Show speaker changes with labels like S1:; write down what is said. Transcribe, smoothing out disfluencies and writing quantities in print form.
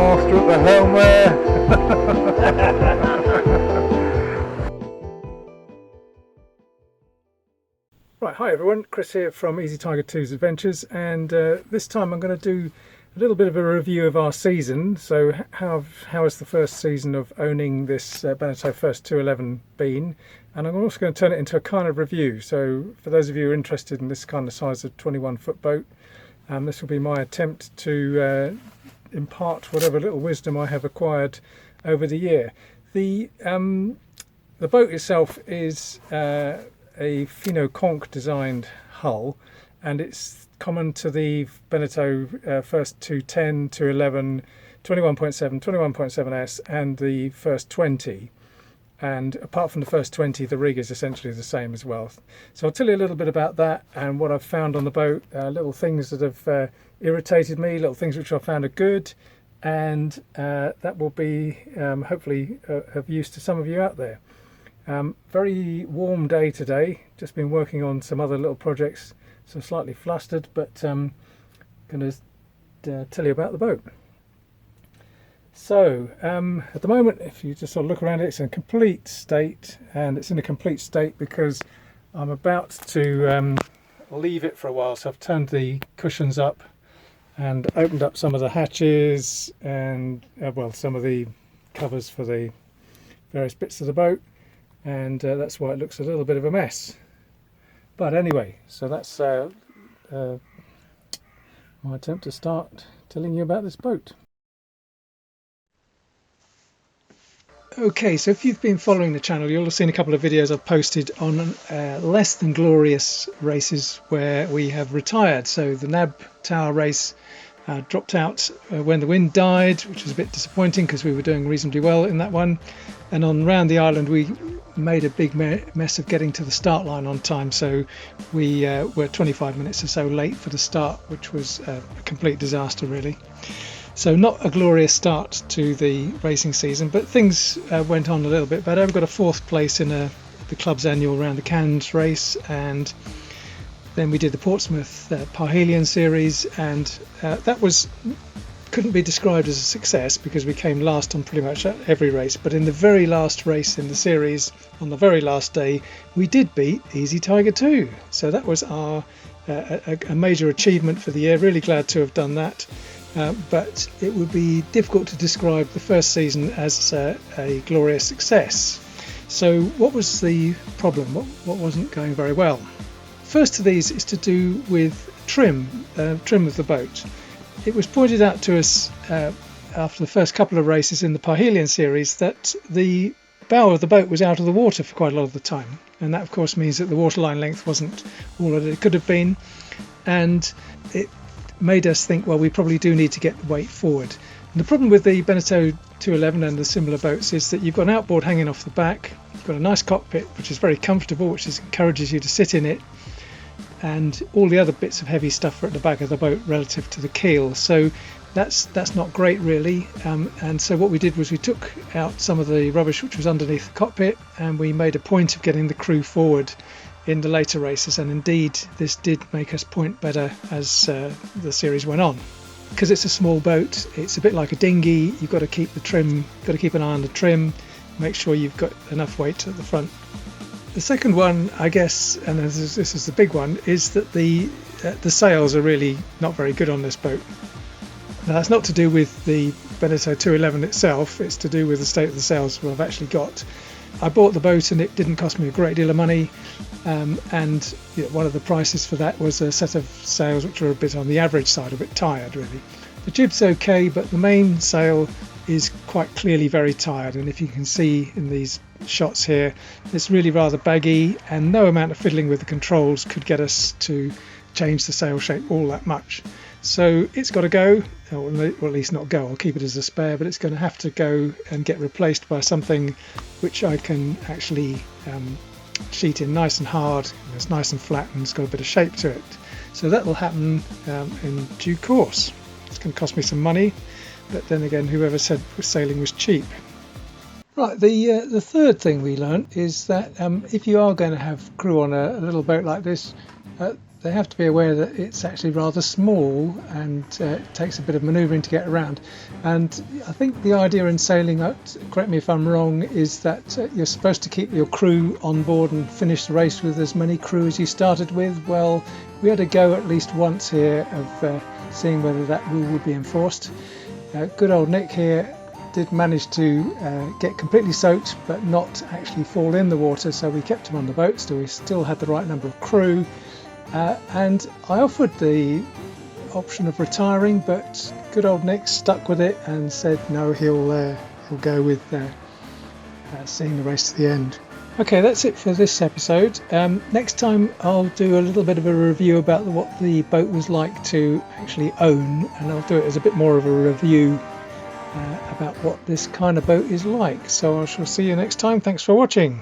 S1: master at the helm there. Right, hi everyone, Chris here from Easy Tiger 2's Adventures, and this time I'm going to do a little bit of a review of our season. So how has the first season of owning this Beneteau First 211 been? And I'm also going to turn it into a kind of review. So for those of you who are interested in this kind of size of 21-foot boat, this will be my attempt to impart whatever little wisdom I have acquired over the year. The boat itself is a Fino Conch designed hull, and it's common to the Beneteau First 210, 211, 21.7, 21.7S and the First 20. And apart from the First 20, the rig is essentially the same as well. So I'll tell you a little bit about that and what I've found on the boat, little things that have irritated me, little things which I found are good, and that will be hopefully of use to some of you out there. Very warm day today, just been working on some other little projects, so slightly flustered, but going to tell you about the boat. So at the moment, if you just sort of look around it, it's in a complete state, and it's in a complete state because I'm about to leave it for a while. So I've turned the cushions up and opened up some of the hatches and well, some of the covers for the various bits of the boat, and that's why it looks a little bit of a mess. But anyway, so that's my attempt to start telling you about this boat. Okay, so if you've been following the channel, you'll have seen a couple of videos I've posted on less than glorious races where we have retired. So the Nab Tower race dropped out when the wind died, which was a bit disappointing because we were doing reasonably well in that one. And on round the island we made a big mess of getting to the start line on time, so we were 25 minutes or so late for the start, which was a complete disaster really. So not a glorious start to the racing season, but things went on a little bit better. We've got a 4th place in the club's annual Round the Cans race, and then we did the Portsmouth Parhelion series, and that couldn't be described as a success because we came last on pretty much every race. But in the very last race in the series, on the very last day, we did beat Easy Tiger 2. So that was our a major achievement for the year. Really glad to have done that. But it would be difficult to describe the first season as a glorious success. So what was the problem? What wasn't going very well? First of these is to do with trim of the boat. It was pointed out to us after the first couple of races in the Parhelion series that the bow of the boat was out of the water for quite a lot of the time, and that of course means that the waterline length wasn't all that it could have been, and it made us think, well, we probably do need to get the weight forward. And the problem with the Beneteau 211 and the similar boats is that you've got an outboard hanging off the back, you've got a nice cockpit which is very comfortable, which encourages you to sit in it, and all the other bits of heavy stuff are at the back of the boat relative to the keel. So that's not great really, and so what we did was we took out some of the rubbish which was underneath the cockpit, and we made a point of getting the crew forward in the later races, and indeed this did make us point better as the series went on. Because it's a small boat, it's a bit like a dinghy, you've got to keep an eye on the trim, make sure you've got enough weight at the front. The second one, I guess, and this is the big one, is that the sails are really not very good on this boat. Now that's not to do with the Beneteau 211 itself, it's to do with the state of the sails I've actually got. I bought the boat and it didn't cost me a great deal of money, and one of the prices for that was a set of sails which were a bit on the average side, a bit tired really. The jib's okay, but the main sail is quite clearly very tired, and if you can see in these shots here, it's really rather baggy, and no amount of fiddling with the controls could get us to change the sail shape all that much. So it's got to go, or at least not go, I'll keep it as a spare, but it's going to have to go and get replaced by something which I can actually sheet in nice and hard, and it's nice and flat and it's got a bit of shape to it. So that will happen in due course. It's going to cost me some money, but then again, whoever said sailing was cheap. Right, the third thing we learnt is that if you are going to have crew on a little boat like this, they have to be aware that it's actually rather small and it takes a bit of manoeuvring to get around. And I think the idea in sailing, correct me if I'm wrong, is that you're supposed to keep your crew on board and finish the race with as many crew as you started with. Well, we had a go at least once here of seeing whether that rule would be enforced. Good old Nick here did manage to get completely soaked but not actually fall in the water, so we kept him on the boat, so we still had the right number of crew. And I offered the option of retiring, but good old Nick stuck with it and said no, he'll go with seeing the race to the end. Okay, that's it for this episode. Next time I'll do a little bit of a review about what the boat was like to actually own, and I'll do it as a bit more of a review about what this kind of boat is like. So I shall see you next time. Thanks for watching.